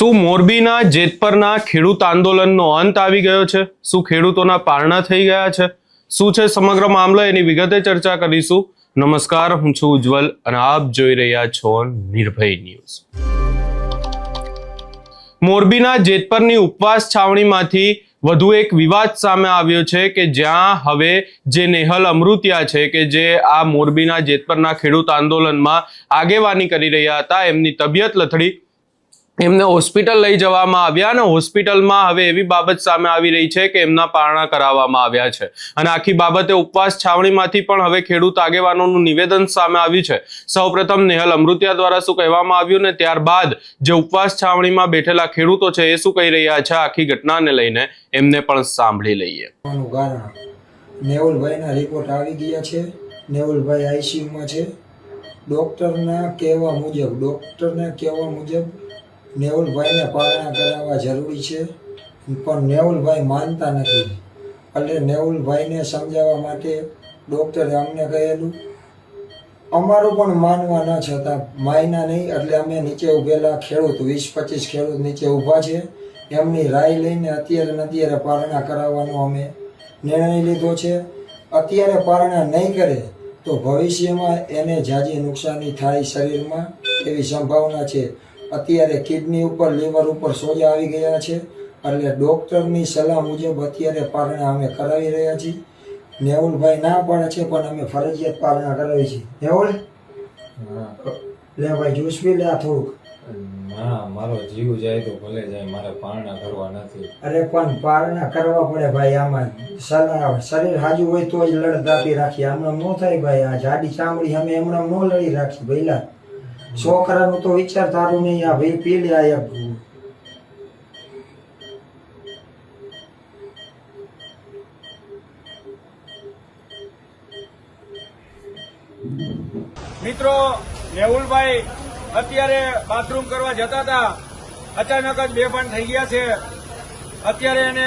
શું મોરબીના જેતપરના ખેડૂત આંદોલનનો અંત આવી ગયો છે? શું ખેડૂતોના પારણા થઈ ગયા છે? શું છે સમગ્ર મામલો, એની વિગતે ચર્ચા કરીશું. નમસ્કાર, હું છું ઉજ્જવલ અને આપ જોઈ રહ્યા છો નિર્ભય ન્યૂઝ. મોરબીના જેતપરની ઉપવાસ છાવણીમાંથી વધુ એક વિવાદ સામે આવ્યો છે કે જ્યાં હવે જે નેહલ અમૃતિયા છે કે જે આ મોરબીના જેતપરના ખેડૂત આંદોલનમાં આગેવાની કરી રહ્યા હતા, એમની તબિયત લથડી એમને હોસ્પિટલ લઈ જવામાં આવ્યા અને હોસ્પિટલમાં હવે એવી બાબત સામે આવી રહી છે કે એમના પારણા કરાવવામાં આવ્યા છે અને આખી બાબતે ઉપવાસ છાવણીમાંથી પણ હવે ખેડૂત આગેવાનોનું નિવેદન સામે આવ્યું છે. સૌપ્રથમ નેહલ અમૃતિયા દ્વારા શું કહેવામાં આવ્યું ને ત્યારબાદ જે ઉપવાસ છાવણીમાં બેઠેલા ખેડૂતો છે એ શું કહી રહ્યા છે, આખી ઘટનાને લઈને એમને પણ સાંભળી લઈએ. નેહુલભાઈના રિપોર્ટ આવી ગયા છે. નેહુલભાઈ આઈસીયુમાં છે. ડોક્ટરના કહેવા મુજબ નેહુલભાઈને પારણા કરાવવા જરૂરી છે, પણ નેહુલભાઈ માનતા નથી. એટલે નેહુલભાઈને સમજાવવા માટે ડૉક્ટરે અમને કહેલું. અમારું પણ માનવા ન છતાં માયના નહીં, એટલે અમે નીચે ઊભેલા ખેડૂત 20-25 ખેડૂત નીચે ઊભા છે. એમની રાય લઈને અત્યારે પારણા કરાવવાનો અમે નિર્ણય લીધો છે. અત્યારે પારણા નહીં કરે તો ભવિષ્યમાં એને ઝાઝી નુકસાની થાય શરીરમાં એવી સંભાવના છે. અત્યારે કિડની ઉપર, લીવર ઉપર સોજા આવી ગયા છે. એટલે ડૉક્ટરની સલાહ મુજબ અત્યારે પારણા અમે કરાવી રહ્યા છીએ. નેહુલભાઈ ના પાડે છે પણ અમે ફરજિયાત પારણા કરાવી છીએ. નેહુલ, લે ભાઈ જ્યુસ પી લે થોડુંક. ના, મારો જીવ જાય તો ભલે જાય, મારે પારણા કરવા નથી. અરે પણ પારણા કરવા પડે ભાઈ. આમાં સલાહ શરીર હાજુ હોય તો જ લડત આપી રાખીએ. આમણામ ન થાય ભાઈ. આ જાડી ચામડી અમે એમણામ ન લડી રાખીએ ભઈલા. છોકરાનું તો વિચાર તારું નહીં. આ ભાઈ પી લે આ એક. મિત્રો, નેહુલભાઈ અત્યારે બાથરૂમ કરવા જતા હતા, અચાનક જ બેભાન થઈ ગયા છે. અત્યારે એને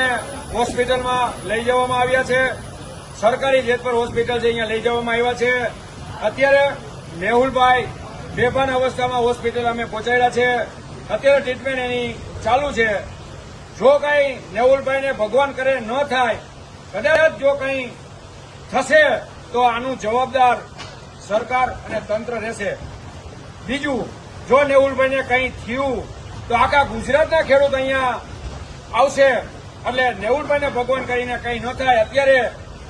હોસ્પિટલમાં લઈ જવામાં આવ્યા છે. સરકારી જેતપર હોસ્પિટલ છે, અહીંયા લઈ જવામાં આવ્યા છે. અત્યારે નેહુલભાઈ બેભાન અવસ્થામાં હોસ્પિટલ અમે પહોંચાડ્યા છે. અત્યારે ટ્રીટમેન્ટ એની ચાલુ છે. જો કંઈ નેહુલભાઈને ભગવાન કરે ન થાય, કદાચ જો કંઈ થશે તો આનું જવાબદાર સરકાર અને તંત્ર રહેશે. બીજું, જો નેહુલભાઈને કંઈ થયું તો આખા ગુજરાતના ખેડૂત અહીંયા આવશે. એટલે નેહુલભાઈને ભગવાન કરીને કંઈ ન થાય. અત્યારે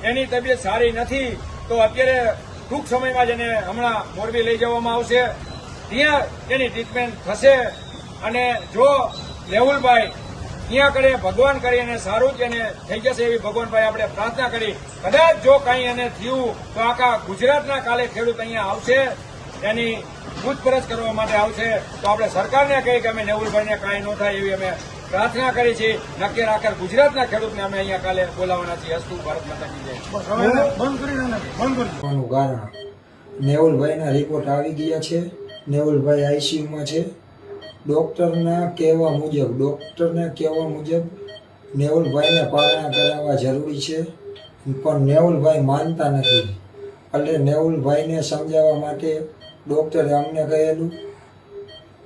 એની તબિયત સારી નથી, તો અત્યારે ટૂંક સમયમાં જ એને હમણાં મોરબી લઈ જવામાં આવશે. ત્યાં એની ટ્રીટમેન્ટ થશે અને જો નેહુલભાઈ ત્યાં કરે ભગવાન કરી અને સારું જ એને થઈ જશે એવી ભગવાનભાઈ આપણે પ્રાર્થના કરી. કદાચ જો કંઈ એને થયું તો આખા ગુજરાતના કાલે ખેડૂત અહીંયા આવશે, એની પૂછપરછ કરવા માટે આવશે. તો આપણે સરકારને કહીએ કે અમે નેહુલભાઈને કાંઈ ન થાય એવી અમે પ્રાર્થના કરી છે. નક્કી આખર ગુજરાતના ખેડૂતને અમે અહીંયા કાલે બોલાવવાના છીએ. અસ્તુ ભારત માતા કી જય. કારણ નેહુલભાઈના રિપોર્ટ આવી ગયા છે. નેહુલભાઈ આઈસીયુમાં છે. ડૉક્ટરના કહેવા મુજબ નેહુલભાઈને પારણા કરાવવા જરૂરી છે, પણ નેહુલભાઈ માનતા નથી. એટલે નેહુલભાઈને સમજાવવા માટે ડૉક્ટરે અમને કહેલું.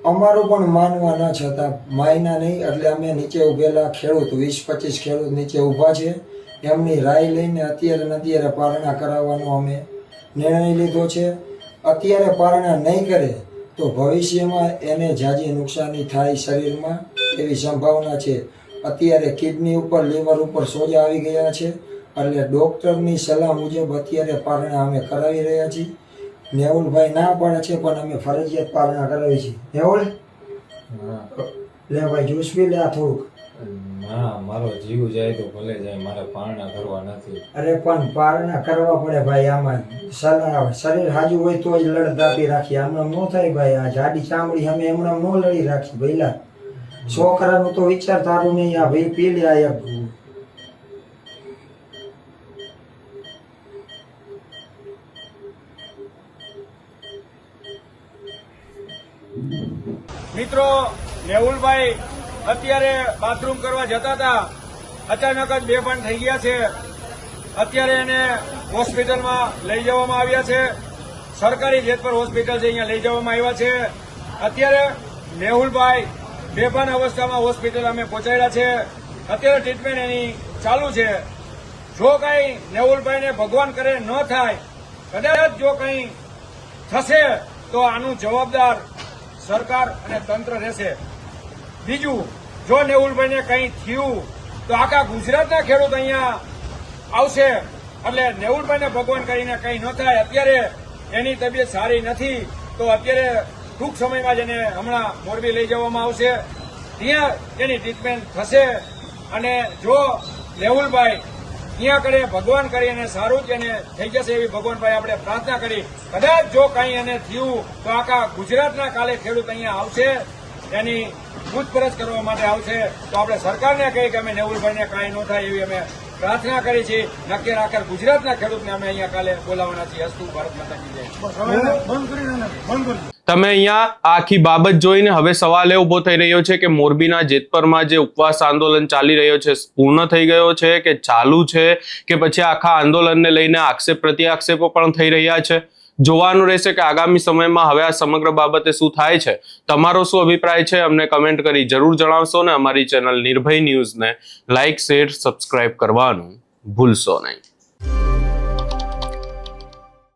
અમારું પણ માનવા ન છતાં માયના નહીં, એટલે અમે નીચે ઊભેલા ખેડૂત 20-25 ખેડૂત નીચે ઊભા છે. એમની રાય લઈને અત્યારે પારણા કરાવવાનો અમે નિર્ણય લીધો છે. અત્યારે પારણા નહીં કરે તો ભવિષ્યમાં એને ઝાઝી નુકસાની થાય શરીરમાં એવી સંભાવના છે. અત્યારે કિડની ઉપર, લીવર ઉપર સોજા આવી ગયા છે. એટલે ડૉક્ટરની સલાહ મુજબ અત્યારે પારણા અમે કરાવી રહ્યા છીએ. નેહુલભાઈ ના પાડે છે પણ અમે ફરજિયાત પારણા કરાવી છીએ. નેહુલ, લે ભાઈ જ્યુસ પી લે થોડુંક. ના, મારો જીવ જાય તો ભલે જાય, મારે પારણા કરવા નથી. અરે પણ પારણા કરવા પડે ભાઈ. આમાં સલાહ શરીર હાજુ હોય તો જ લડત આપી રાખીએ. આમણામ ન થાય ભાઈ. આ જાડી ચામડી અમે એમણામ ન લડી રાખીએ ભઈલા. છોકરાનું તો વિચાર તારું નહીં. આ ભાઈ પી લે આ એક. મિત્રો, નેહુલભાઈ અત્યારે બાથરૂમ કરવા જતા હતા, અચાનક જ બેભાન થઈ ગયા છે. અત્યારે એને હોસ્પિટલમાં લઈ જવામાં આવ્યા છે. સરકારી જેતપર હોસ્પિટલ છે, અહીંયા લઈ જવામાં આવ્યા છે. અત્યારે નેહુલભાઈ બેભાન અવસ્થામાં હોસ્પિટલ અમે પહોંચાડ્યા છે. અત્યારે ટ્રીટમેન્ટ એની ચાલુ છે. જો કંઈ નેવુલભાઈને ભગવાન કરે ન થાય, કદાચ જો કંઈ થશે તો આનું જવાબદાર સરકાર અને તંત્ર રહેશે. બીજું, જો નેવુલભાઈને કંઈ થયું તો આખા ગુજરાતના ખેડૂત અહીંયા આવશે. એટલે નેવુલભાઈને ભગવાન કરીને કંઈ ન થાય, અત્યારે એની તબિયત સારી નથી, તો અત્યારે ટૂંક સમયમાં જ એને હમણાં મોરબી લઈ જવામાં આવશે. ત્યાં એની ટ્રીટમેન્ટ થશે. અને જો નેવુલભાઈ ત્યાં કરે ભગવાન કરીને સારું જ એને થઈ જશે એવી ભગવાનભાઈ આપણે પ્રાર્થના કરી. કદાચ જો કંઈ એને થયું તો આખા ગુજરાતના કાલે ખેડૂત અહીંયા આવશે, એની પૂછપરછ કરવા માટે આવશે. તો આપણે સરકારને કહીએ કે અમે નેવુલભાઈને કાંઈ ન થાય એવી અમે પ્રાર્થના કરી છે. નક્કી આખા ગુજરાતના ખેડૂતને અમે અહીંયા કાલે બોલાવવાના છીએ. અસ્તુ ભારત માતા કી જય. તમે અહીંયા આખી બાબત જોઈને હવે સવાલ એ ઉભો થઈ રહ્યો છે કે મોરબીના જેતપરમાં જે ઉપવાસ આંદોલન ચાલી રહ્યો છે પૂર્ણ થઈ ગયો છે કે ચાલુ છે, કે પછી આખા આંદોલનને લઈને આક્ષેપ પ્રત્યાક્ષેપો પણ થઈ રહ્યા છે. જોવાનું રહેશે કે આગામી સમયમાં હવે આ સમગ્ર બાબતે શું થાય છે. તમારો શું અભિપ્રાય છે અમને કમેન્ટ કરી જરૂર જણાવશો ને અમારી ચેનલ નિર્ભય ન્યૂઝને લાઇક, શેર, સબસ્ક્રાઇબ કરવાનું ભૂલશો નહીં.